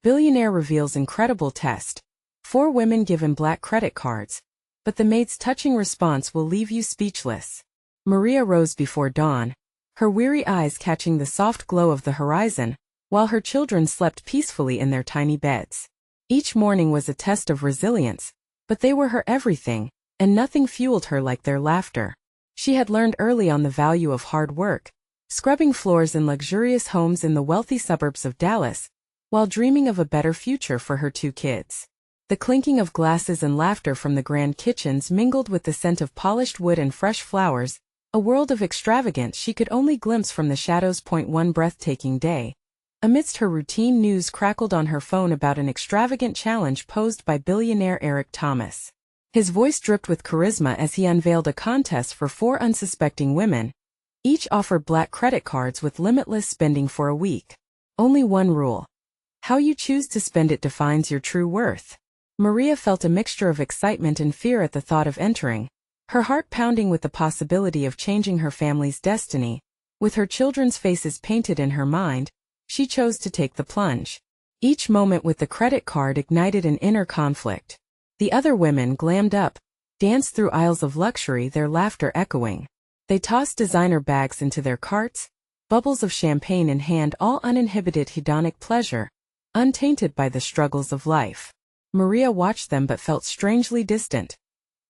Billionaire reveals incredible test. 4 women given black credit cards, but the maid's touching response will leave you speechless. Maria rose before dawn, her weary eyes catching the soft glow of the horizon, while her children slept peacefully in their tiny beds. Each morning was a test of resilience, but they were her everything, and nothing fueled her like their laughter. She had learned early on the value of hard work, scrubbing floors in luxurious homes in the wealthy suburbs of Dallas, while dreaming of a better future for her 2 kids. The clinking of glasses and laughter from the grand kitchens mingled with the scent of polished wood and fresh flowers, a world of extravagance she could only glimpse from the shadows. One breathtaking day. Amidst her routine, news crackled on her phone about an extravagant challenge posed by billionaire Eric Thomas. His voice dripped with charisma as he unveiled a contest for 4 unsuspecting women. Each offered black credit cards with limitless spending for a week. Only one rule. How you choose to spend it defines your true worth. Maria felt a mixture of excitement and fear at the thought of entering, her heart pounding with the possibility of changing her family's destiny. With her children's faces painted in her mind, she chose to take the plunge. Each moment with the credit card ignited an inner conflict. The other women glammed up, danced through aisles of luxury, their laughter echoing. They tossed designer bags into their carts, bubbles of champagne in hand, all uninhibited hedonic pleasure, untainted by the struggles of life. Maria watched them but felt strangely distant.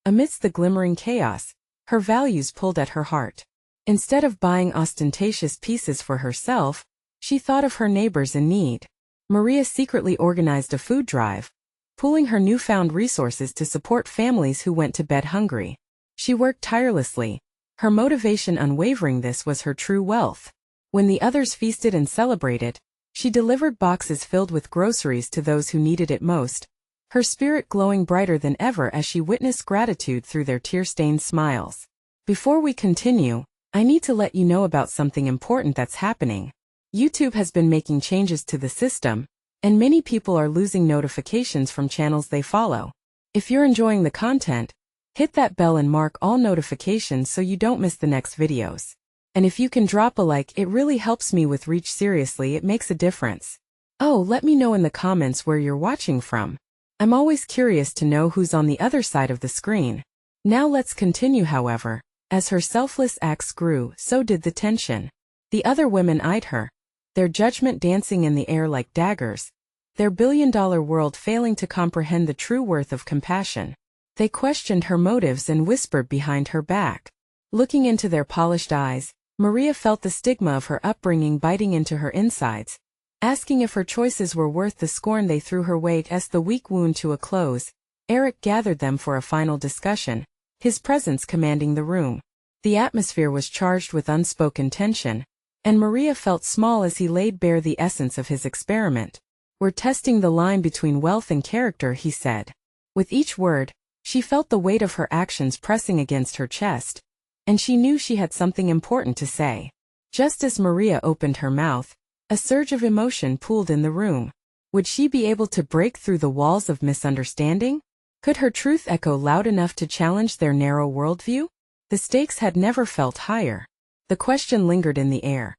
Amidst the glimmering chaos, her values pulled at her heart. Instead of buying ostentatious pieces for herself, she thought of her neighbors in need. Maria secretly organized a food drive, pooling her newfound resources to support families who went to bed hungry. She worked tirelessly, her motivation unwavering. This was her true wealth. When the others feasted and celebrated, she delivered boxes filled with groceries to those who needed it most, her spirit glowing brighter than ever as she witnessed gratitude through their tear-stained smiles. Before we continue, I need to let you know about something important that's happening. YouTube has been making changes to the system, and many people are losing notifications from channels they follow. If you're enjoying the content, hit that bell and mark all notifications so you don't miss the next videos. And if you can drop a like, it really helps me with reach. Seriously, it makes a difference. Oh, let me know in the comments where you're watching from. I'm always curious to know who's on the other side of the screen. Now let's continue. However, as her selfless acts grew, so did the tension. The other women eyed her, their judgment dancing in the air like daggers, their billion-dollar world failing to comprehend the true worth of compassion. They questioned her motives and whispered behind her back. Looking into their polished eyes, Maria felt the stigma of her upbringing biting into her insides, asking if her choices were worth the scorn they threw her way. As the week wound to a close, Eric gathered them for a final discussion, his presence commanding the room. The atmosphere was charged with unspoken tension, and Maria felt small as he laid bare the essence of his experiment. "We're testing the line between wealth and character," he said. With each word, she felt the weight of her actions pressing against her chest, and she knew she had something important to say. Just as Maria opened her mouth, a surge of emotion pooled in the room. Would she be able to break through the walls of misunderstanding? Could her truth echo loud enough to challenge their narrow worldview? The stakes had never felt higher. The question lingered in the air.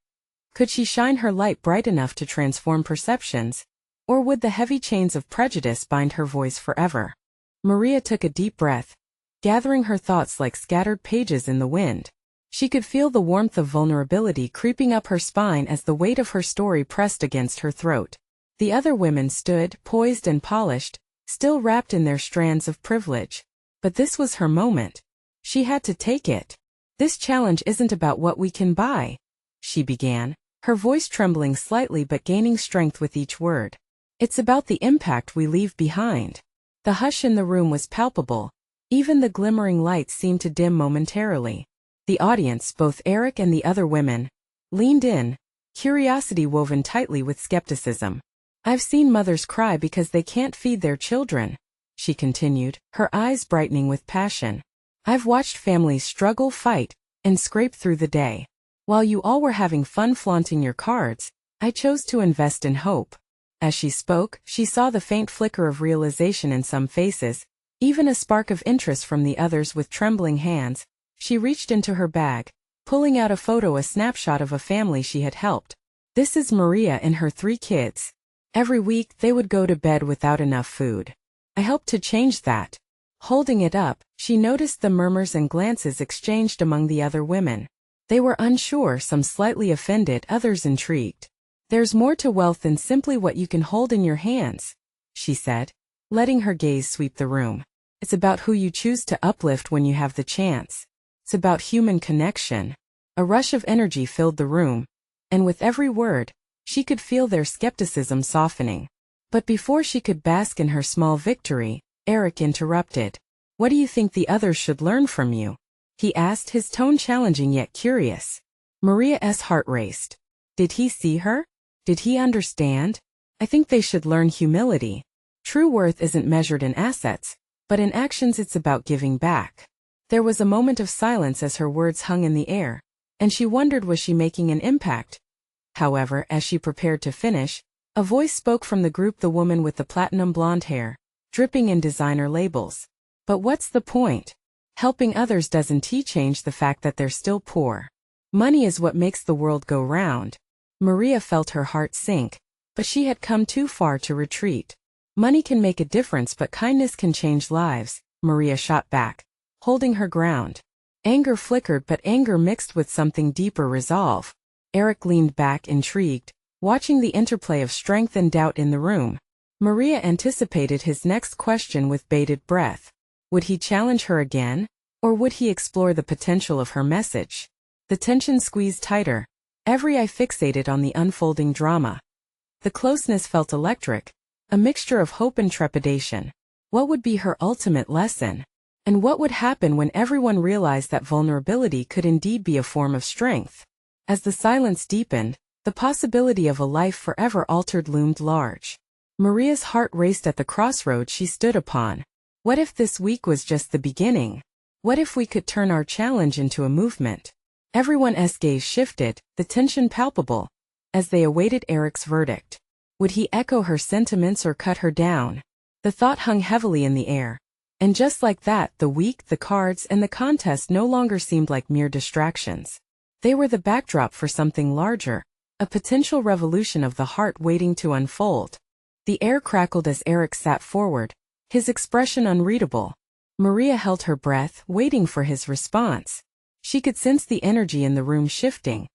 Could she shine her light bright enough to transform perceptions, or would the heavy chains of prejudice bind her voice forever? Maria took a deep breath, gathering her thoughts like scattered pages in the wind. She could feel the warmth of vulnerability creeping up her spine as the weight of her story pressed against her throat. The other women stood, poised and polished, still wrapped in their strands of privilege. But this was her moment. She had to take it. "This challenge isn't about what we can buy," she began, her voice trembling slightly but gaining strength with each word. "It's about the impact we leave behind." The hush in the room was palpable. Even the glimmering lights seemed to dim momentarily. The audience, both Eric and the other women, leaned in, curiosity woven tightly with skepticism. "I've seen mothers cry because they can't feed their children," she continued, her eyes brightening with passion. "I've watched families struggle, fight, and scrape through the day. While you all were having fun flaunting your cards, I chose to invest in hope." As she spoke, she saw the faint flicker of realization in some faces, even a spark of interest from the others. With trembling hands, she reached into her bag, pulling out a photo, a snapshot of a family she had helped. "This is Maria and her 3 kids. Every week, they would go to bed without enough food. I helped to change that. Holding it up, she noticed the murmurs and glances exchanged among the other women. They were unsure, some slightly offended, others intrigued. There's more to wealth than simply what you can hold in your hands, she said, letting her gaze sweep the room. It's about who you choose to uplift when you have the chance. It's about human connection. A rush of energy filled the room, and with every word, she could feel their skepticism softening. But before she could bask in her small victory, Eric interrupted. What do you think the others should learn from you? He asked, his tone challenging yet curious. Maria's heart raced. Did he see her? Did he understand? I think they should learn humility. True worth isn't measured in assets, but in actions. It's about giving back. There was a moment of silence as her words hung in the air, and she wondered, was she making an impact? However, as she prepared to finish, a voice spoke from the group, the woman with the platinum blonde hair, dripping in designer labels. But what's the point? Helping others doesn't change the fact that they're still poor. Money is what makes the world go round. Maria felt her heart sink, but she had come too far to retreat. Money can make a difference, but kindness can change lives, Maria shot back, holding her ground. Anger flickered, but anger mixed with something deeper, resolve. Eric leaned back, intrigued, watching the interplay of strength and doubt in the room. Maria anticipated his next question with bated breath. Would he challenge her again? Or would he explore the potential of her message? The tension squeezed tighter, every eye fixated on the unfolding drama. The closeness felt electric, a mixture of hope and trepidation. What would be her ultimate lesson? And what would happen when everyone realized that vulnerability could indeed be a form of strength? As the silence deepened, the possibility of a life forever altered loomed large. Maria's heart raced at the crossroads she stood upon. What if this week was just the beginning? What if we could turn our challenge into a movement? Everyone's gaze shifted, the tension palpable, as they awaited Eric's verdict. Would he echo her sentiments or cut her down? The thought hung heavily in the air. And just like that, the week, the cards, and the contest no longer seemed like mere distractions. They were the backdrop for something larger, a potential revolution of the heart waiting to unfold. The air crackled as Eric sat forward, his expression unreadable. Maria held her breath, waiting for his response. She could sense the energy in the room shifting,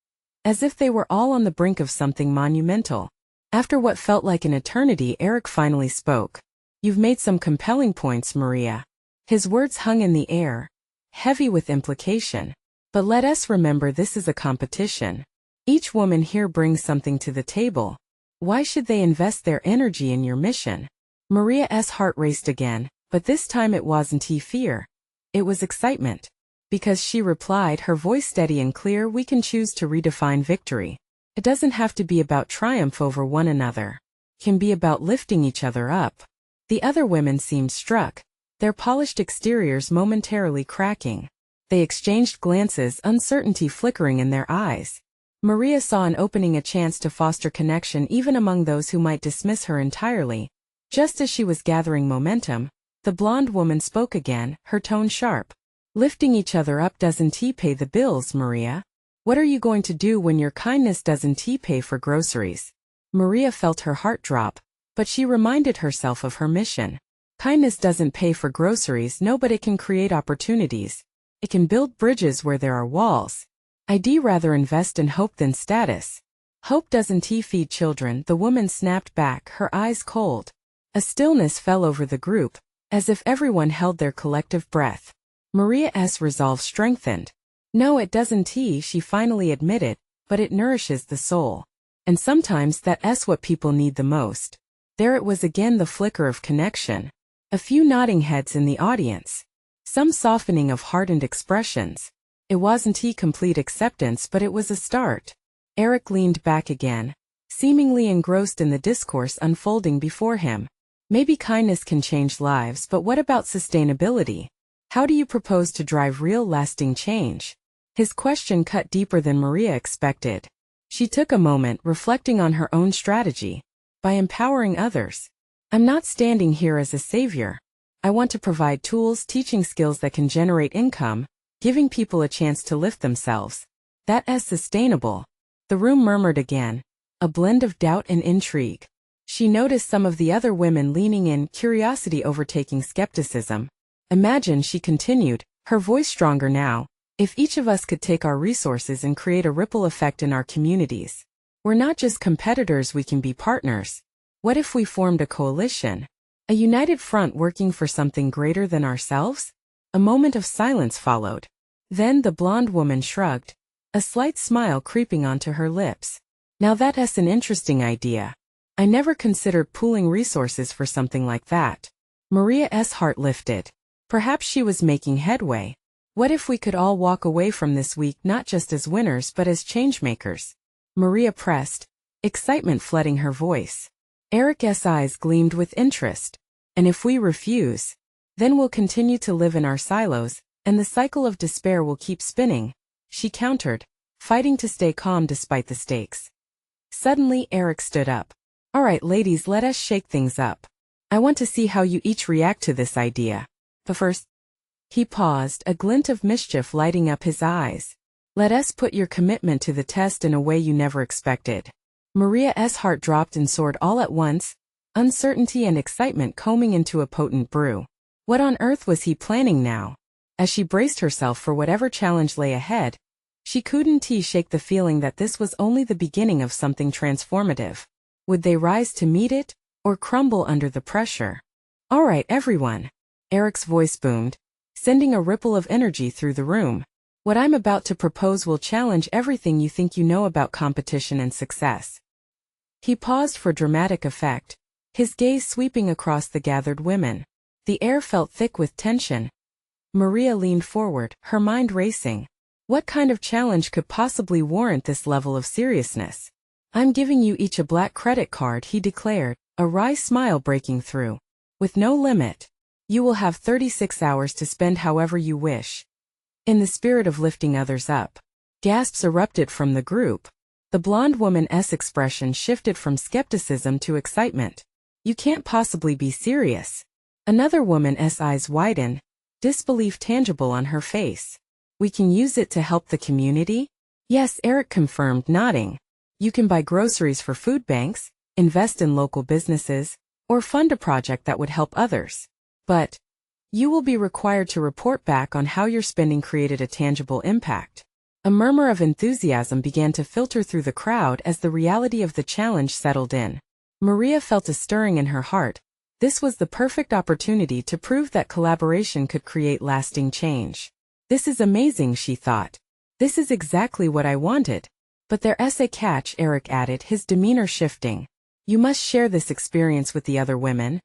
as if they were all on the brink of something monumental. After what felt like an eternity, Eric finally spoke. You've made some compelling points, Maria. His words hung in the air, heavy with implication. But let us remember, this is a competition. Each woman here brings something to the table. Why should they invest their energy in your mission? Maria's heart raced again, but this time it wasn't fear. It was excitement. Because she replied, her voice steady and clear, we can choose to redefine victory. It doesn't have to be about triumph over one another. It can be about lifting each other up. The other women seemed struck, their polished exteriors momentarily cracking. They exchanged glances, uncertainty flickering in their eyes. Maria saw an opening, a chance to foster connection even among those who might dismiss her entirely. Just as she was gathering momentum, the blonde woman spoke again, her tone sharp. Lifting each other up doesn't pay the bills, Maria. What are you going to do when your kindness doesn't pay for groceries? Maria felt her heart drop, but she reminded herself of her mission. Kindness doesn't pay for groceries, no, but it can create opportunities. It can build bridges where there are walls. I'd rather invest in hope than status. Hope doesn't feed children, the woman snapped back, her eyes cold. A stillness fell over the group, as if everyone held their collective breath. Maria's resolve strengthened. No, it doesn't, she finally admitted, but it nourishes the soul. And sometimes that's what people need the most. There it was again, the flicker of connection. A few nodding heads in the audience. Some softening of hardened expressions. It wasn't complete acceptance, but it was a start. Eric leaned back again, seemingly engrossed in the discourse unfolding before him. Maybe kindness can change lives, but what about sustainability? How do you propose to drive real, lasting change? His question cut deeper than Maria expected. She took a moment, reflecting on her own strategy. By empowering others. I'm not standing here as a savior. I want to provide tools, teaching skills that can generate income, giving people a chance to lift themselves. That's sustainable. The room murmured again, a blend of doubt and intrigue. She noticed some of the other women leaning in, curiosity overtaking skepticism. Imagine, she continued, her voice stronger now, if each of us could take our resources and create a ripple effect in our communities. We're not just competitors, we can be partners. What if we formed a coalition? A united front working for something greater than ourselves? A moment of silence followed. Then the blonde woman shrugged, a slight smile creeping onto her lips. Now that's an interesting idea. I never considered pooling resources for something like that. Maria's heart lifted. Perhaps she was making headway. What if we could all walk away from this week not just as winners but as changemakers? Maria pressed, excitement flooding her voice. Eric's eyes gleamed with interest. And if we refuse, then we'll continue to live in our silos, and the cycle of despair will keep spinning, she countered, fighting to stay calm despite the stakes. Suddenly Eric stood up. All right, ladies, let us shake things up. I want to see how you each react to this idea. But first, he paused, a glint of mischief lighting up his eyes. Let us put your commitment to the test in a way you never expected. Maria's heart dropped and soared all at once, uncertainty and excitement combing into a potent brew. What on earth was he planning now? As she braced herself for whatever challenge lay ahead, she couldn't shake the feeling that this was only the beginning of something transformative. Would they rise to meet it, or crumble under the pressure? All right, everyone. Eric's voice boomed, sending a ripple of energy through the room. What I'm about to propose will challenge everything you think you know about competition and success. He paused for dramatic effect, his gaze sweeping across the gathered women. The air felt thick with tension. Maria leaned forward, her mind racing. What kind of challenge could possibly warrant this level of seriousness? I'm giving you each a black credit card, he declared, a wry smile breaking through. With no limit. You will have 36 hours to spend however you wish. In the spirit of lifting others up. Gasps erupted from the group. The blonde woman's expression shifted from skepticism to excitement. You can't possibly be serious. Another woman's eyes widened, disbelief tangible on her face. We can use it to help the community? Yes, Eric confirmed, nodding. You can buy groceries for food banks, invest in local businesses, or fund a project that would help others. But you will be required to report back on how your spending created a tangible impact. A murmur of enthusiasm began to filter through the crowd as the reality of the challenge settled in. Maria felt a stirring in her heart. This was the perfect opportunity to prove that collaboration could create lasting change. This is amazing, she thought. This is exactly what I wanted. But there's a catch, Eric added, his demeanor shifting. You must share this experience with the other women.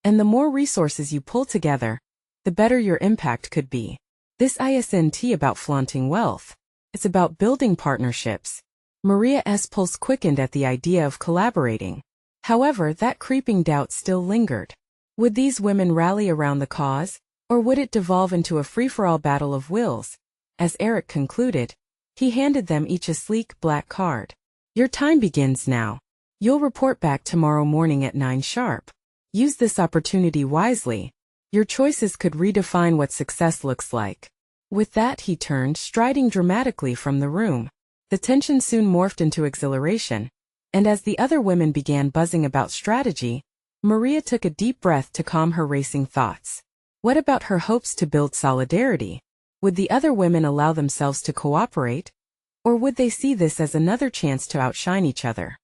And the more resources you pull together, the better your impact could be. This isn't about flaunting wealth. It's about building partnerships. Maria's pulse quickened at the idea of collaborating. However, that creeping doubt still lingered. Would these women rally around the cause, or would it devolve into a free-for-all battle of wills? As Eric concluded, he handed them each a sleek black card. Your time begins now. You'll report back tomorrow morning at 9 sharp. Use this opportunity wisely. Your choices could redefine what success looks like. With that, he turned, striding dramatically from the room. The tension soon morphed into exhilaration, and as the other women began buzzing about strategy, Maria took a deep breath to calm her racing thoughts. What about her hopes to build solidarity? Would the other women allow themselves to cooperate? Or would they see this as another chance to outshine each other?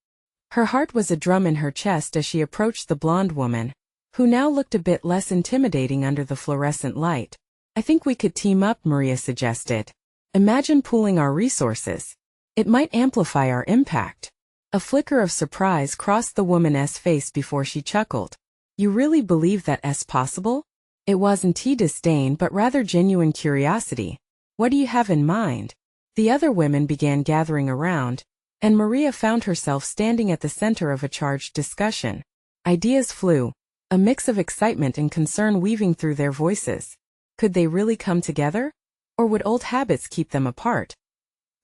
Her heart was a drum in her chest as she approached the blonde woman, who now looked a bit less intimidating under the fluorescent light. I think we could team up, Maria suggested. Imagine pooling our resources. It might amplify our impact. A flicker of surprise crossed the woman's face before she chuckled. You really believe that's possible? It wasn't disdain but rather genuine curiosity. What do you have in mind? The other women began gathering around, and Maria found herself standing at the center of a charged discussion. Ideas flew, a mix of excitement and concern weaving through their voices. Could they really come together? Or would old habits keep them apart?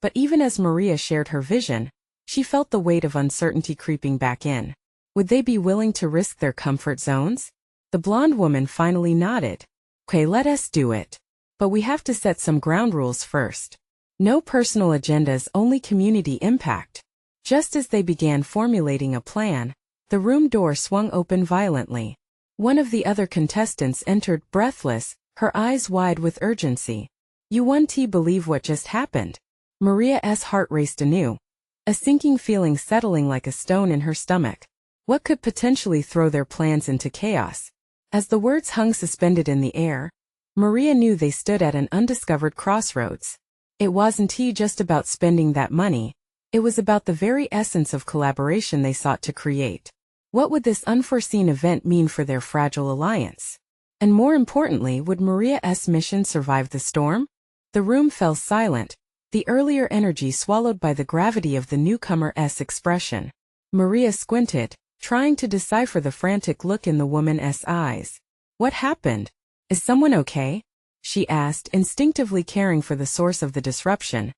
But even as Maria shared her vision, she felt the weight of uncertainty creeping back in. Would they be willing to risk their comfort zones? The blonde woman finally nodded. Okay, let us do it. But we have to set some ground rules first. No personal agendas, only community impact. Just as they began formulating a plan, The room door swung open violently. One of the other contestants entered, breathless, her eyes wide with urgency. You won't believe what just happened. Maria's heart raced anew, a sinking feeling settling like a stone in her stomach. What could potentially throw their plans into chaos? As the words hung suspended in the air, Maria knew they stood at an undiscovered crossroads. It wasn't just about spending that money, it was about the very essence of collaboration they sought to create. What would this unforeseen event mean for their fragile alliance? And more importantly, would Maria's mission survive the storm? The room fell silent, the earlier energy swallowed by the gravity of the newcomer's expression. Maria squinted, trying to decipher the frantic look in the woman's eyes. What happened? Is someone okay? She asked, instinctively caring for the source of the disruption.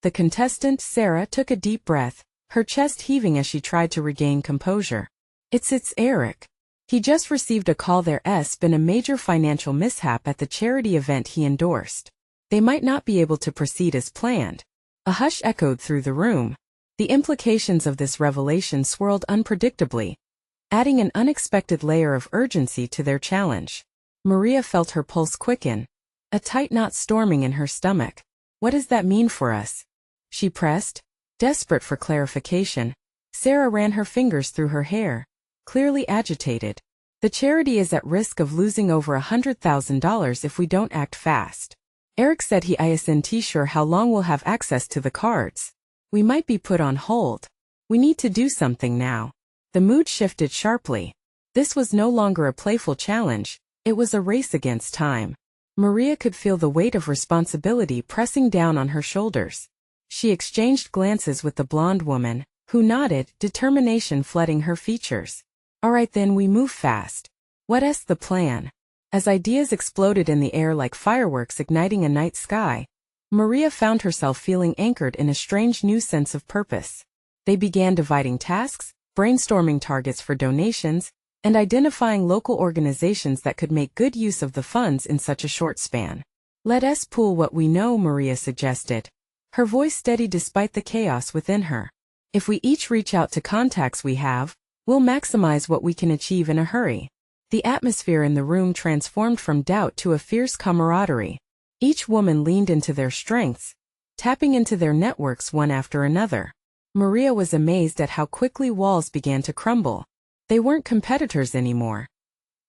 The contestant, Sarah, took a deep breath, her chest heaving as she tried to regain composure. It's Eric. He just received a call. There's been a major financial mishap at the charity event he endorsed. They might not be able to proceed as planned. A hush echoed through the room. The implications of this revelation swirled unpredictably, adding an unexpected layer of urgency to their challenge. Maria felt her pulse quicken, a tight knot storming in her stomach. What does that mean for us? She pressed, desperate for clarification. Sarah ran her fingers through her hair, clearly agitated. The charity is at risk of losing over $100,000 if we don't act fast. Eric said he isn't sure how long we'll have access to the cards. We might be put on hold. We need to do something now. The mood shifted sharply. This was no longer a playful challenge, it was a race against time. Maria could feel the weight of responsibility pressing down on her shoulders. She exchanged glances with the blonde woman, who nodded, determination flooding her features. All right then, we move fast. What's the plan? As ideas exploded in the air like fireworks igniting a night sky, Maria found herself feeling anchored in a strange new sense of purpose. They began dividing tasks, brainstorming targets for donations, and identifying local organizations that could make good use of the funds in such a short span. Let us pool what we know, Maria suggested, her voice steady despite the chaos within her. If we each reach out to contacts we have, we'll maximize what we can achieve in a hurry. The atmosphere in the room transformed from doubt to a fierce camaraderie. Each woman leaned into their strengths, tapping into their networks one after another. Maria was amazed at how quickly walls began to crumble. They weren't competitors anymore.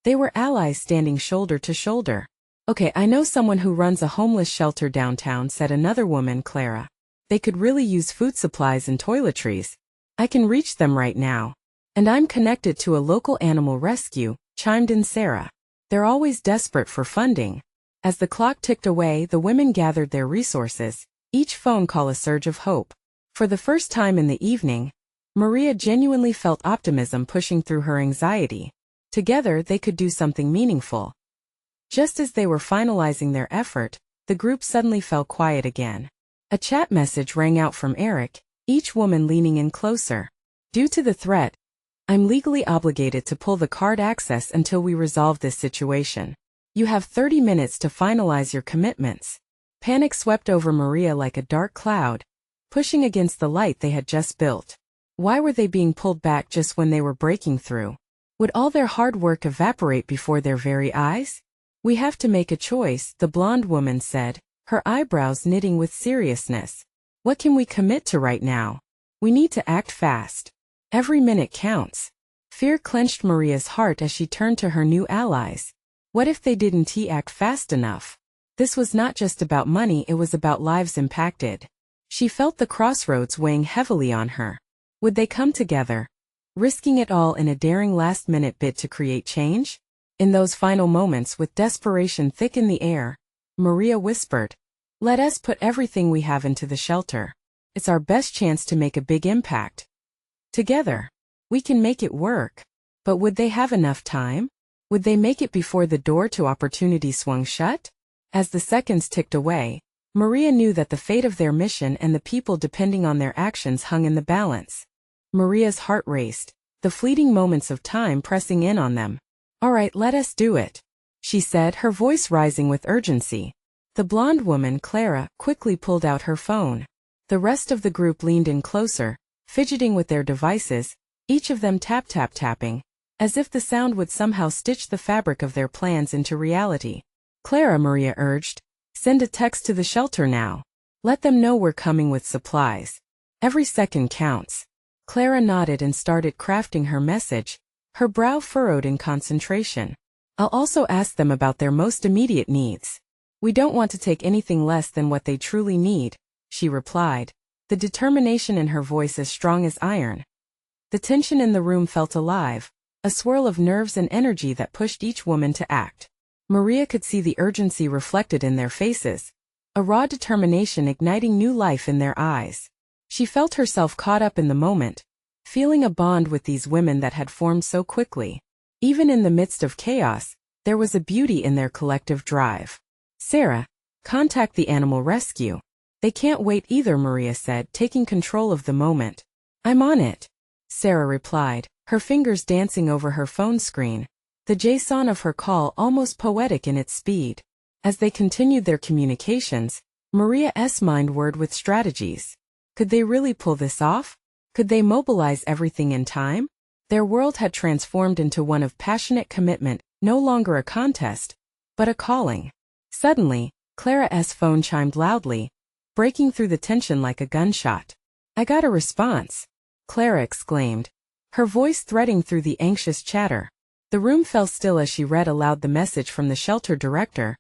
They were allies standing shoulder to shoulder. Okay, I know someone who runs a homeless shelter downtown, said another woman, Clara. They could really use food supplies and toiletries. I can reach them right now. And I'm connected to a local animal rescue, chimed in Sarah. They're always desperate for funding. As the clock ticked away, the women gathered their resources, each phone call a surge of hope. For the first time in the evening, Maria genuinely felt optimism pushing through her anxiety. Together they could do something meaningful. Just as they were finalizing their effort, the group suddenly fell quiet again. A chat message rang out from Eric, each woman leaning in closer. Due to the threat, I'm legally obligated to pull the card access until we resolve this situation. You have 30 minutes to finalize your commitments. Panic swept over Maria like a dark cloud, pushing against the light they had just built. Why were they being pulled back just when they were breaking through? Would all their hard work evaporate before their very eyes? We have to make a choice, the blonde woman said, her eyebrows knitting with seriousness. What can we commit to right now? We need to act fast. Every minute counts. Fear clenched Maria's heart as she turned to her new allies. What if they didn't act fast enough? This was not just about money, it was about lives impacted. She felt the crossroads weighing heavily on her. Would they come together, risking it all in a daring last-minute bid to create change? In those final moments, with desperation thick in the air, Maria whispered, "Let us put everything we have into the shelter. It's our best chance to make a big impact. Together, we can make it work." But would they have enough time? Would they make it before the door to opportunity swung shut? As the seconds ticked away, Maria knew that the fate of their mission and the people depending on their actions hung in the balance. Maria's heart raced, the fleeting moments of time pressing in on them. "All right, let us do it," she said, her voice rising with urgency. The blonde woman, Clara, quickly pulled out her phone. The rest of the group leaned in closer, fidgeting with their devices, each of them tapping, as if the sound would somehow stitch the fabric of their plans into reality. Clara, Maria urged, send a text to the shelter now. Let them know we're coming with supplies. Every second counts. Clara nodded and started crafting her message, her brow furrowed in concentration. I'll also ask them about their most immediate needs. We don't want to take anything less than what they truly need, she replied, the determination in her voice as strong as iron. The tension in the room felt alive, a swirl of nerves and energy that pushed each woman to act. Maria could see the urgency reflected in their faces, a raw determination igniting new life in their eyes. She felt herself caught up in the moment, feeling a bond with these women that had formed so quickly. Even in the midst of chaos, there was a beauty in their collective drive. Sarah, contact the animal rescue. They can't wait either, Maria said, taking control of the moment. I'm on it, Sarah replied, her fingers dancing over her phone screen, the JSON of her call almost poetic in its speed. As they continued their communications, Maria's mind whirred with strategies. Could they really pull this off? Could they mobilize everything in time? Their world had transformed into one of passionate commitment, no longer a contest, but a calling. Suddenly, Clara's phone chimed loudly, breaking through the tension like a gunshot. I got a response, Clara exclaimed, her voice threading through the anxious chatter. The room fell still as she read aloud the message from the shelter director.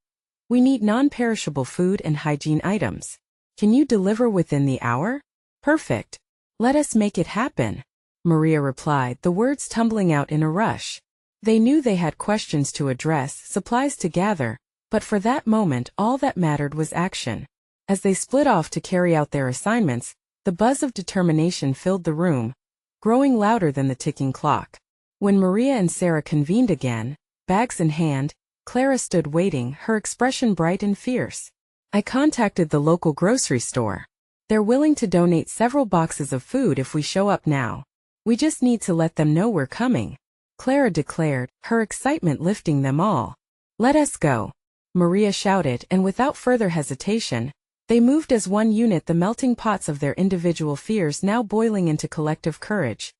We need non-perishable food and hygiene items. Can you deliver within the hour? Perfect. Let us make it happen, Maria replied, the words tumbling out in a rush. They knew they had questions to address, supplies to gather, but for that moment all that mattered was action. As they split off to carry out their assignments, the buzz of determination filled the room, growing louder than the ticking clock. When Maria and Sarah convened again, bags in hand, Clara stood waiting, her expression bright and fierce. I contacted the local grocery store. They're willing to donate several boxes of food if we show up now. We just need to let them know we're coming, Clara declared, her excitement lifting them all. Let us go, Maria shouted, and without further hesitation, they moved as one unit, the melting pots of their individual fears now boiling into collective courage.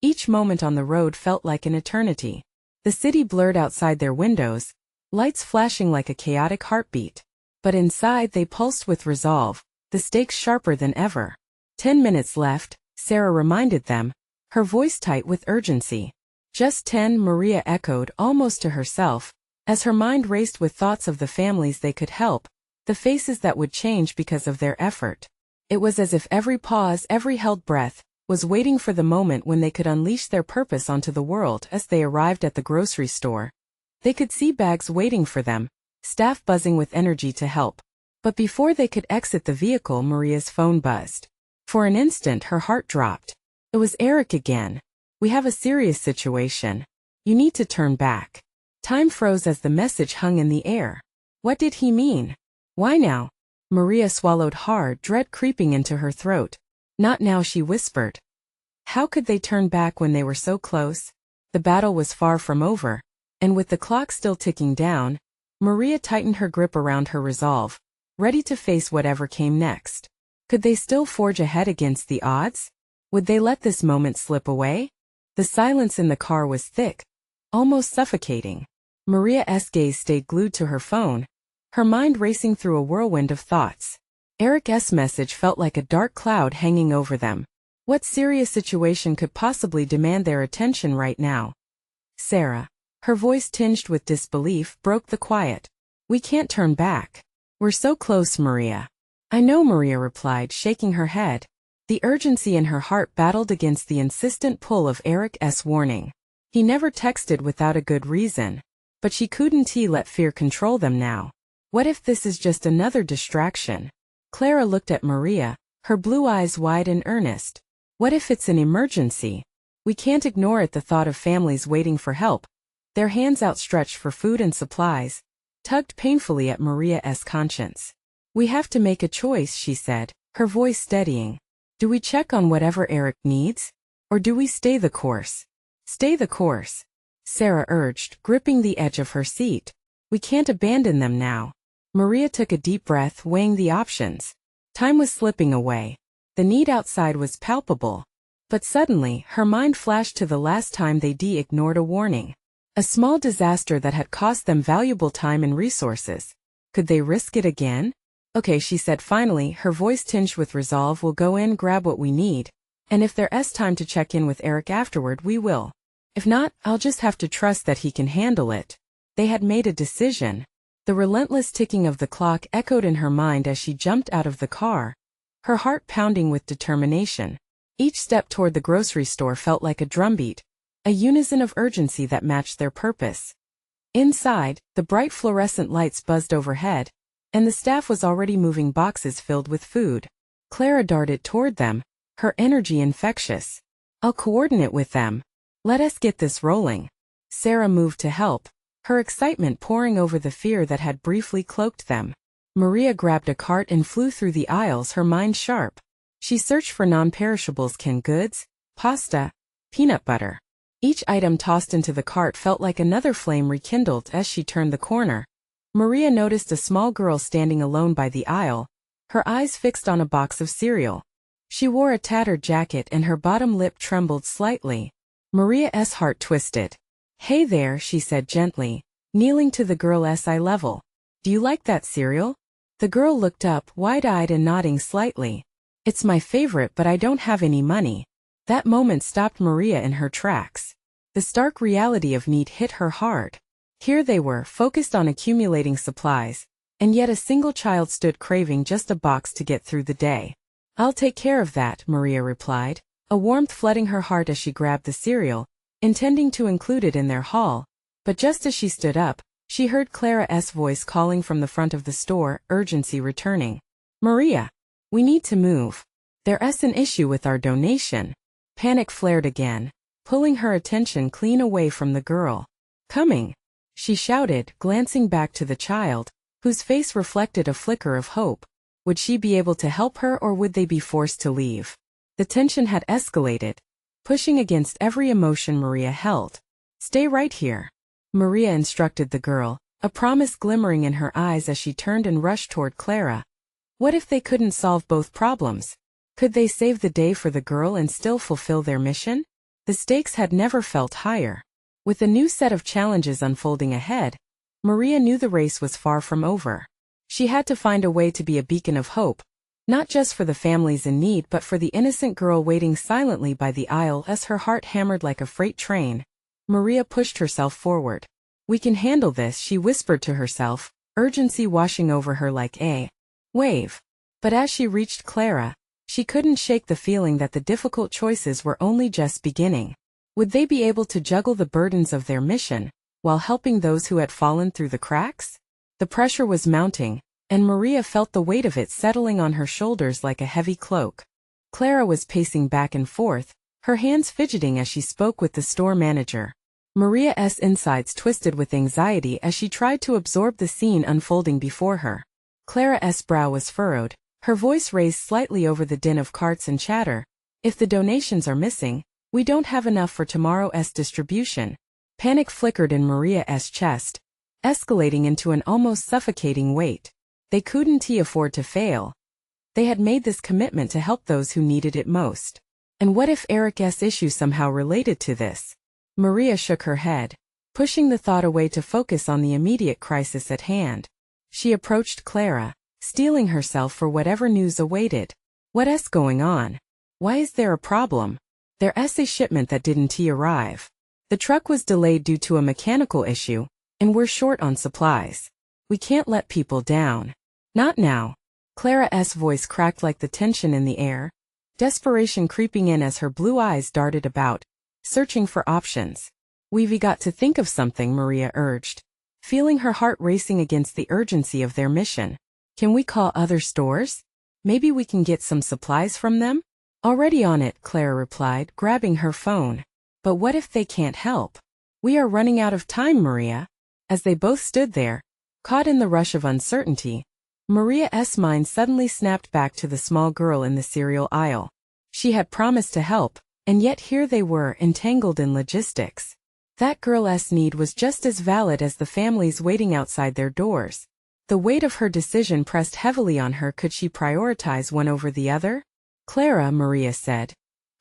Each moment on the road felt like an eternity. The city blurred outside their windows, lights flashing like a chaotic heartbeat. But inside they pulsed with resolve, the stakes sharper than ever. 10 minutes left, Sarah reminded them, her voice tight with urgency. Just 10, Maria echoed almost to herself, as her mind raced with thoughts of the families they could help, the faces that would change because of their effort. It was as if every pause, every held breath, was waiting for the moment when they could unleash their purpose onto the world. As they arrived at the grocery store, they could see bags waiting for them, staff buzzing with energy to help. But before they could exit the vehicle, Maria's phone buzzed. For an instant her heart dropped. It was Eric again. We have a serious situation. You need to turn back. Time froze as the message hung in the air. What did he mean? Why now? Maria swallowed hard, dread creeping into her throat. Not now, she whispered. How could they turn back when they were so close? The battle was far from over, and with the clock still ticking down, Maria tightened her grip around her resolve, ready to face whatever came next. Could they still forge ahead against the odds? Would they let this moment slip away? The silence in the car was thick, almost suffocating. Maria's gaze stayed glued to her phone, her mind racing through a whirlwind of thoughts. Eric's message felt like a dark cloud hanging over them. What serious situation could possibly demand their attention right now? Sarah, her voice tinged with disbelief, broke the quiet. We can't turn back. We're so close, Maria. I know, Maria replied, shaking her head. The urgency in her heart battled against the insistent pull of Eric's warning. He never texted without a good reason. But she couldn't let fear control them now. What if this is just another distraction? Clara looked at Maria, her blue eyes wide and earnest. What if it's an emergency? We can't ignore it. The thought of families waiting for help, their hands outstretched for food and supplies, tugged painfully at Maria's conscience. We have to make a choice, she said, her voice steadying. Do we check on whatever Eric needs? Or do we stay the course? Stay the course, Sarah urged, gripping the edge of her seat. We can't abandon them now. Maria took a deep breath, weighing the options. Time was slipping away. The need outside was palpable. But suddenly, her mind flashed to the last time they ignored a warning. A small disaster that had cost them valuable time and resources. Could they risk it again? Okay, she said finally, her voice tinged with resolve. We'll go in, grab what we need. And if there's time to check in with Eric afterward, we will. If not, I'll just have to trust that he can handle it. They had made a decision. The relentless ticking of the clock echoed in her mind as she jumped out of the car, her heart pounding with determination. Each step toward the grocery store felt like a drumbeat, a unison of urgency that matched their purpose. Inside, the bright fluorescent lights buzzed overhead, and the staff was already moving boxes filled with food. Clara darted toward them, her energy infectious. I'll coordinate with them. Let us get this rolling. Sarah moved to help, her excitement pouring over the fear that had briefly cloaked them. Maria grabbed a cart and flew through the aisles, her mind sharp. She searched for non-perishables, canned goods, pasta, peanut butter. Each item tossed into the cart felt like another flame rekindled as she turned the corner. Maria noticed a small girl standing alone by the aisle, her eyes fixed on a box of cereal. She wore a tattered jacket and her bottom lip trembled slightly. Maria's heart twisted. Hey there, she said gently, kneeling to the girl's eye level. Do you like that cereal? The girl looked up, wide-eyed and nodding slightly. It's my favorite, but I don't have any money. That moment stopped Maria in her tracks. The stark reality of need hit her hard. Here they were, focused on accumulating supplies, and yet a single child stood craving just a box to get through the day. I'll take care of that, Maria replied, a warmth flooding her heart as she grabbed the cereal, intending to include it in their haul. But just as she stood up, she heard Clara's voice calling from the front of the store, urgency returning. Maria! We need to move. There's an issue with our donation. Panic flared again, pulling her attention clean away from the girl. Coming! She shouted, glancing back to the child, whose face reflected a flicker of hope. Would she be able to help her, or would they be forced to leave? The tension had escalated, pushing against every emotion Maria held. Stay right here, Maria instructed the girl, a promise glimmering in her eyes as she turned and rushed toward Clara. What if they couldn't solve both problems? Could they save the day for the girl and still fulfill their mission? The stakes had never felt higher. With a new set of challenges unfolding ahead, Maria knew the race was far from over. She had to find a way to be a beacon of hope, not just for the families in need but for the innocent girl waiting silently by the aisle. As her heart hammered like a freight train, Maria pushed herself forward. We can handle this, she whispered to herself, urgency washing over her like a wave. But as she reached Clara, she couldn't shake the feeling that the difficult choices were only just beginning. Would they be able to juggle the burdens of their mission, while helping those who had fallen through the cracks? The pressure was mounting, and Maria felt the weight of it settling on her shoulders like a heavy cloak. Clara was pacing back and forth, her hands fidgeting as she spoke with the store manager. Maria's insides twisted with anxiety as she tried to absorb the scene unfolding before her. Clara's brow was furrowed, her voice raised slightly over the din of carts and chatter. If the donations are missing, we don't have enough for tomorrow's distribution. Panic flickered in Maria's chest, escalating into an almost suffocating weight. They couldn't afford to fail. They had made this commitment to help those who needed it most. And what if Eric's issue somehow related to this? Maria shook her head, pushing the thought away to focus on the immediate crisis at hand. She approached Clara, steeling herself for whatever news awaited. What's going on? Why is there a problem? There's a shipment that didn't arrive. The truck was delayed due to a mechanical issue, and we're short on supplies. We can't let people down. Not now. Clara's voice cracked like the tension in the air, desperation creeping in as her blue eyes darted about, searching for options. We've got to think of something, Maria urged, feeling her heart racing against the urgency of their mission. Can we call other stores? Maybe we can get some supplies from them? Already on it, Clara replied, grabbing her phone. But what if they can't help? We are running out of time, Maria. As they both stood there, caught in the rush of uncertainty, Maria's mind suddenly snapped back to the small girl in the cereal aisle. She had promised to help, and yet here they were, entangled in logistics. That girl's need was just as valid as the families waiting outside their doors. The weight of her decision pressed heavily on her. Could she prioritize one over the other? Clara, Maria said,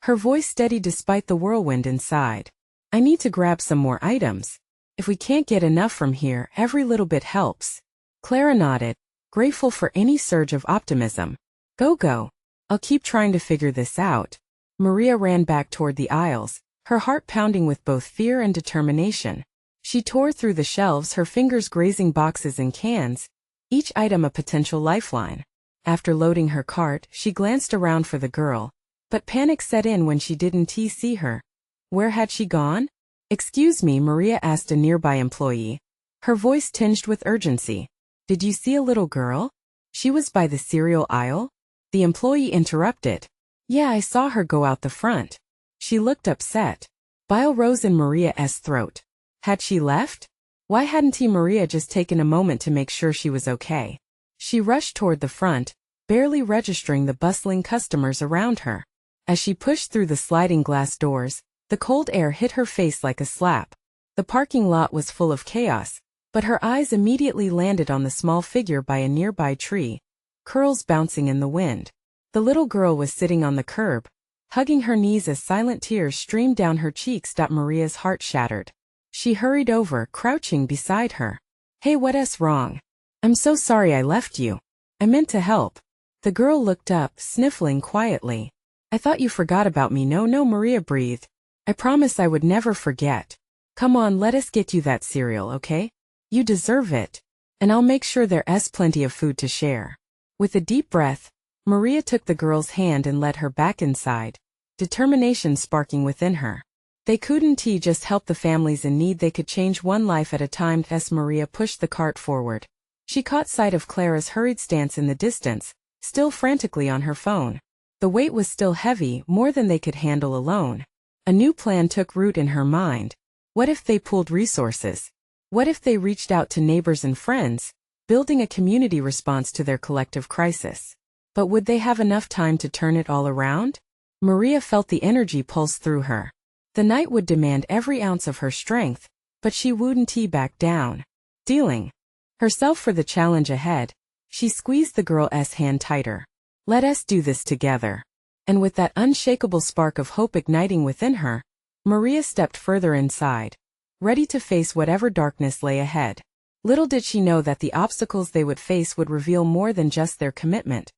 her voice steady despite the whirlwind inside. I need to grab some more items. If we can't get enough from here, every little bit helps. Clara nodded, grateful for any surge of optimism. Go. I'll keep trying to figure this out. Maria ran back toward the aisles, her heart pounding with both fear and determination. She tore through the shelves, her fingers grazing boxes and cans, each item a potential lifeline. After loading her cart, she glanced around for the girl, but panic set in when she didn't see her. Where had she gone? Excuse me, Maria asked a nearby employee, her voice tinged with urgency. Did you see a little girl? She was by the cereal aisle? The employee interrupted. Yeah, I saw her go out the front. She looked upset. Bile rose in Maria's throat. Had she left? Why hadn't Maria just taken a moment to make sure she was okay? She rushed toward the front, barely registering the bustling customers around her. As she pushed through the sliding glass doors, the cold air hit her face like a slap. The parking lot was full of chaos, but her eyes immediately landed on the small figure by a nearby tree, curls bouncing in the wind. The little girl was sitting on the curb, hugging her knees as silent tears streamed down her cheeks. Maria's heart shattered. She hurried over, crouching beside her. Hey, what's wrong? I'm so sorry I left you. I meant to help. The girl looked up, sniffling quietly. I thought you forgot about me. No, Maria breathed. I promise I would never forget. Come on, let us get you that cereal, okay? You deserve it. And I'll make sure there's plenty of food to share. With a deep breath, Maria took the girl's hand and led her back inside, determination sparking within her. They couldn't just help the families in need, they could change one life at a time. As Maria pushed the cart forward, she caught sight of Clara's hurried stance in the distance, still frantically on her phone. The weight was still heavy, more than they could handle alone. A new plan took root in her mind. What if they pooled resources? What if they reached out to neighbors and friends, building a community response to their collective crisis? But would they have enough time to turn it all around? Maria felt the energy pulse through her. The night would demand every ounce of her strength, but she wouldn't back down. Steeling herself for the challenge ahead, she squeezed the girl's hand tighter. Let us do this together. And with that unshakable spark of hope igniting within her, Maria stepped further inside, ready to face whatever darkness lay ahead. Little did she know that the obstacles they would face would reveal more than just their commitment.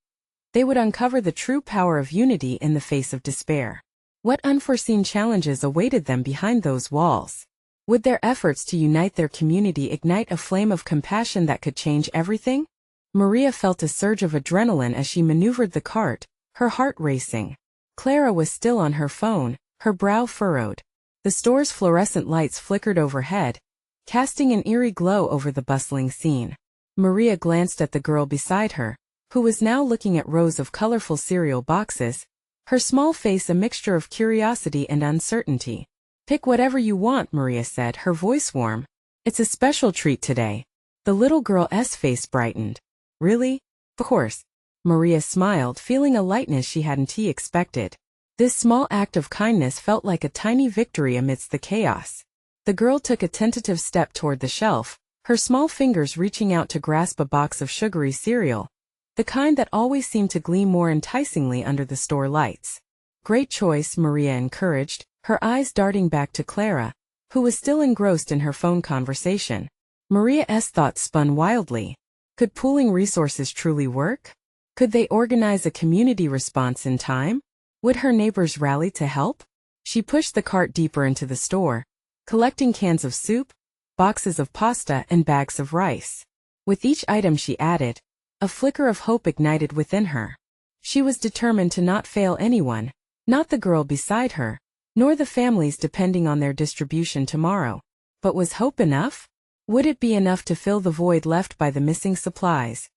They would uncover the true power of unity in the face of despair. What unforeseen challenges awaited them behind those walls? Would their efforts to unite their community ignite a flame of compassion that could change everything? Maria felt a surge of adrenaline as she maneuvered the cart, her heart racing. Clara was still on her phone, her brow furrowed. The store's fluorescent lights flickered overhead, casting an eerie glow over the bustling scene. Maria glanced at the girl beside her, who was now looking at rows of colorful cereal boxes, her small face a mixture of curiosity and uncertainty. Pick whatever you want, Maria said, her voice warm. It's a special treat today. The little girl's face brightened. Really? Of course. Maria smiled, feeling a lightness she hadn't expected. This small act of kindness felt like a tiny victory amidst the chaos. The girl took a tentative step toward the shelf, her small fingers reaching out to grasp a box of sugary cereal, the kind that always seemed to gleam more enticingly under the store lights. Great choice, Maria encouraged, her eyes darting back to Clara, who was still engrossed in her phone conversation. Maria's thoughts spun wildly. Could pooling resources truly work? Could they organize a community response in time? Would her neighbors rally to help? She pushed the cart deeper into the store, collecting cans of soup, boxes of pasta, and bags of rice. With each item she added, a flicker of hope ignited within her. She was determined to not fail anyone, not the girl beside her, nor the families depending on their distribution tomorrow. But was hope enough? Would it be enough to fill the void left by the missing supplies?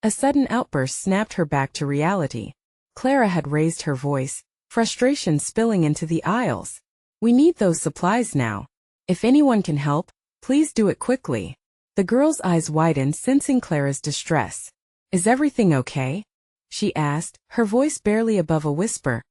A sudden outburst snapped her back to reality. Clara had raised her voice, frustration spilling into the aisles. We need those supplies now. If anyone can help, please do it quickly. The girl's eyes widened, sensing Clara's distress. Is everything okay? She asked, her voice barely above a whisper.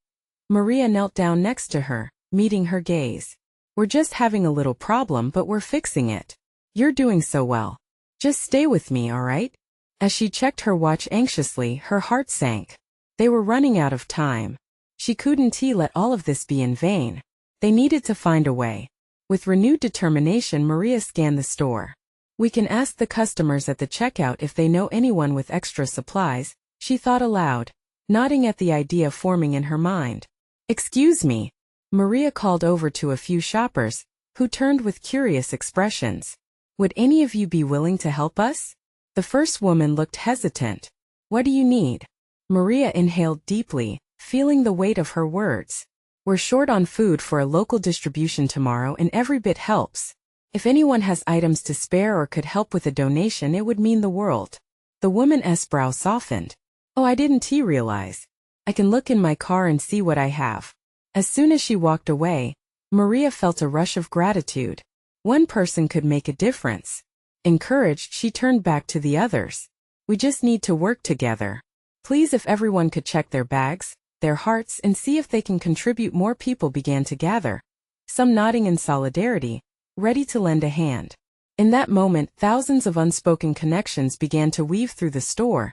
Maria knelt down next to her, meeting her gaze. We're just having a little problem, but we're fixing it. You're doing so well. Just stay with me, all right? As she checked her watch anxiously, her heart sank. They were running out of time. She couldn't let all of this be in vain. They needed to find a way. With renewed determination, Maria scanned the store. We can ask the customers at the checkout if they know anyone with extra supplies, she thought aloud, nodding at the idea forming in her mind. Excuse me. Maria called over to a few shoppers, who turned with curious expressions. Would any of you be willing to help us? The first woman looked hesitant. What do you need? Maria inhaled deeply, feeling the weight of her words. We're short on food for a local distribution tomorrow and every bit helps. If anyone has items to spare or could help with a donation, it would mean the world. The woman's brow softened. Oh, I didn't realize. I can look in my car and see what I have. As soon as she walked away, Maria felt a rush of gratitude. One person could make a difference. Encouraged, she turned back to the others. We just need to work together. Please, if everyone could check their bags, their hearts, and see if they can contribute. More people began to gather, some nodding in solidarity, ready to lend a hand. In that moment, thousands of unspoken connections began to weave through the store,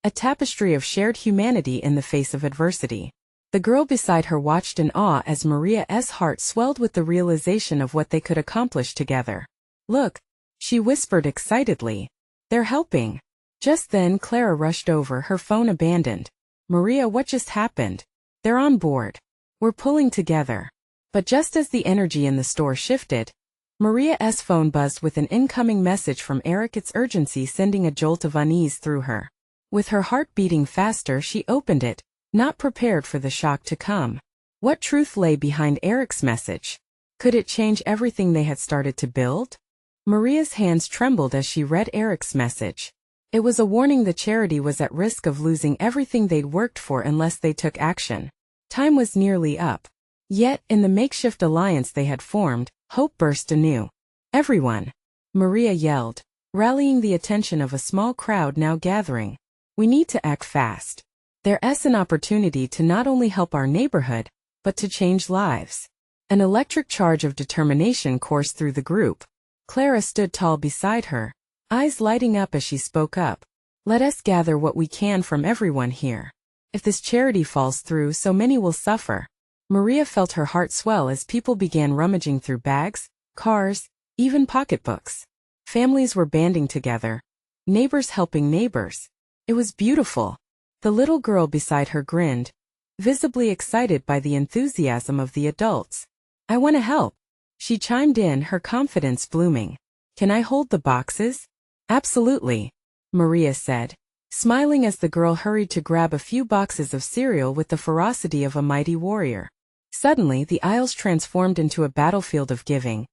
a tapestry of shared humanity in the face of adversity. The girl beside her watched in awe as Maria's heart swelled with the realization of what they could accomplish together. Look, she whispered excitedly. They're helping. Just then Clara rushed over, her phone abandoned. Maria, what just happened? They're on board. We're pulling together. But just as the energy in the store shifted, Maria's phone buzzed with an incoming message from Eric, its urgency sending a jolt of unease through her. With her heart beating faster, she opened it, not prepared for the shock to come. What truth lay behind Eric's message? Could it change everything they had started to build? Maria's hands trembled as she read Eric's message. It was a warning the charity was at risk of losing everything they'd worked for unless they took action. Time was nearly up. Yet, in the makeshift alliance they had formed, hope burst anew. Everyone! Maria yelled, rallying the attention of a small crowd now gathering. We need to act fast. There's an opportunity to not only help our neighborhood, but to change lives. An electric charge of determination coursed through the group. Clara stood tall beside her, eyes lighting up as she spoke up. Let us gather what we can from everyone here. If this charity falls through, so many will suffer. Maria felt her heart swell as people began rummaging through bags, cars, even pocketbooks. Families were banding together, neighbors helping neighbors. It was beautiful. The little girl beside her grinned, visibly excited by the enthusiasm of the adults. I want to help. She chimed in, her confidence blooming. Can I hold the boxes? Absolutely, Maria said, smiling as the girl hurried to grab a few boxes of cereal with the ferocity of a mighty warrior. Suddenly, the aisles transformed into a battlefield of giving,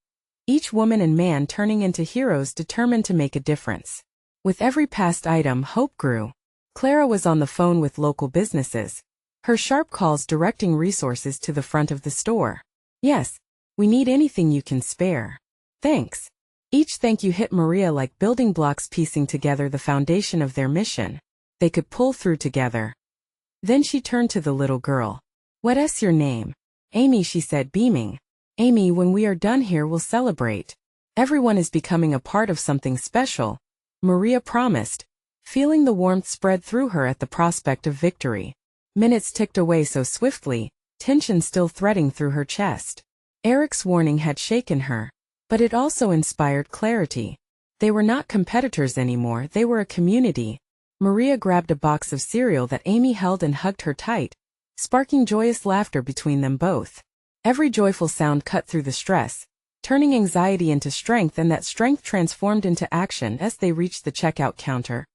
each woman and man turning into heroes determined to make a difference. With every passed item, hope grew. Clara was on the phone with local businesses, her sharp calls directing resources to the front of the store. Yes, we need anything you can spare. Thanks. Each thank you hit Maria like building blocks piecing together the foundation of their mission. They could pull through together. Then she turned to the little girl. What's your name? Amy, she said, beaming. Amy, when we are done here we'll celebrate. Everyone is becoming a part of something special, Maria promised, feeling the warmth spread through her at the prospect of victory. Minutes ticked away so swiftly, tension still threading through her chest. Eric's warning had shaken her, but it also inspired clarity. They were not competitors anymore, they were a community. Maria grabbed a box of cereal that Amy held and hugged her tight, sparking joyous laughter between them both. Every joyful sound cut through the stress, turning anxiety into strength, and that strength transformed into action as they reached the checkout counter.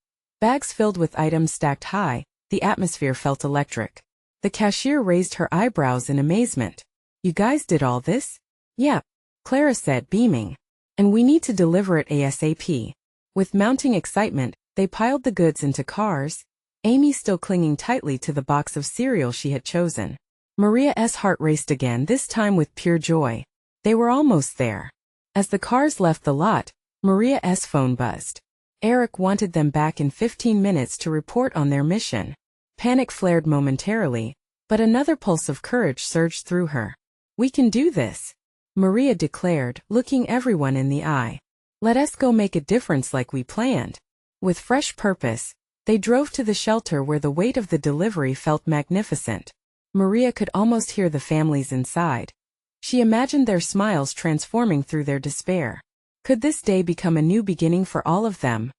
Bags filled with items stacked high, the atmosphere felt electric. The cashier raised her eyebrows in amazement. You guys did all this? Yeah, Clara said, beaming. And we need to deliver it ASAP. With mounting excitement, they piled the goods into cars, Amy still clinging tightly to the box of cereal she had chosen. Maria's heart raced again, this time with pure joy. They were almost there. As the cars left the lot, Maria's phone buzzed. Eric wanted them back in 15 minutes to report on their mission. Panic flared momentarily, but another pulse of courage surged through her. We can do this, Maria declared, looking everyone in the eye. Let us go make a difference like we planned. With fresh purpose, they drove to the shelter where the weight of the delivery felt magnificent. Maria could almost hear the families inside. She imagined their smiles transforming through their despair. Could this day become a new beginning for all of them?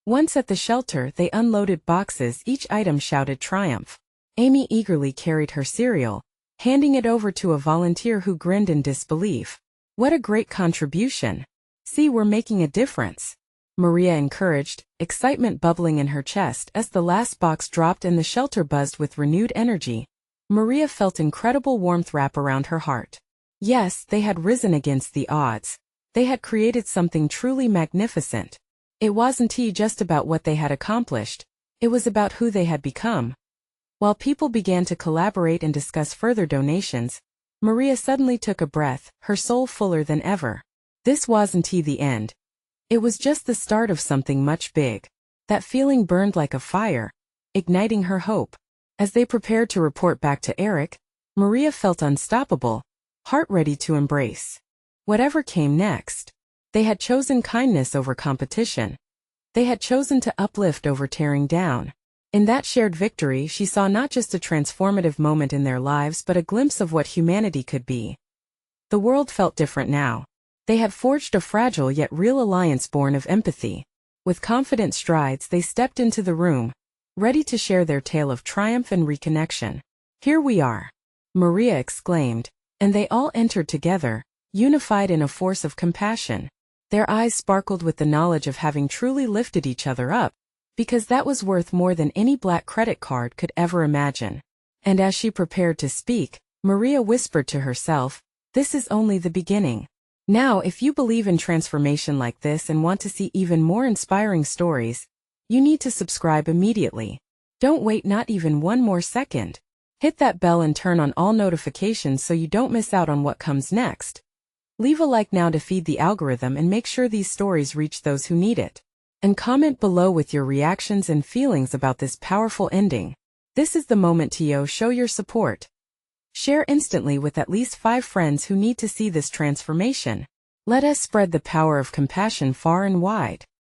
Once at the shelter, they unloaded boxes, each item shouted triumph. Amy eagerly carried her cereal, handing it over to a volunteer who grinned in disbelief. What a great contribution! See, we're making a difference. Maria encouraged, excitement bubbling in her chest as the last box dropped and the shelter buzzed with renewed energy. Maria felt incredible warmth wrap around her heart. Yes, they had risen against the odds. They had created something truly magnificent. It wasn't just about what they had accomplished. It was about who they had become. While people began to collaborate and discuss further donations, Maria suddenly took a breath, her soul fuller than ever. This wasn't the end. It was just the start of something much big. That feeling burned like a fire, igniting her hope. As they prepared to report back to Eric, Maria felt unstoppable, heart ready to embrace whatever came next. They had chosen kindness over competition. They had chosen to uplift over tearing down. In that shared victory, she saw not just a transformative moment in their lives but a glimpse of what humanity could be. The world felt different now. They had forged a fragile yet real alliance born of empathy. With confident strides, they stepped into the room, ready to share their tale of triumph and reconnection. Here we are, Maria exclaimed, and they all entered together, unified in a force of compassion. Their eyes sparkled with the knowledge of having truly lifted each other up, because that was worth more than any black credit card could ever imagine. And as she prepared to speak, Maria whispered to herself, "This is only the beginning." Now, if you believe in transformation like this and want to see even more inspiring stories, you need to subscribe immediately. Don't wait not even one more second. Hit that bell and turn on all notifications so you don't miss out on what comes next. Leave a like now to feed the algorithm and make sure these stories reach those who need it. And comment below with your reactions and feelings about this powerful ending. This is the moment to show your support. Share instantly with at least 5 friends who need to see this transformation. Let us spread the power of compassion far and wide.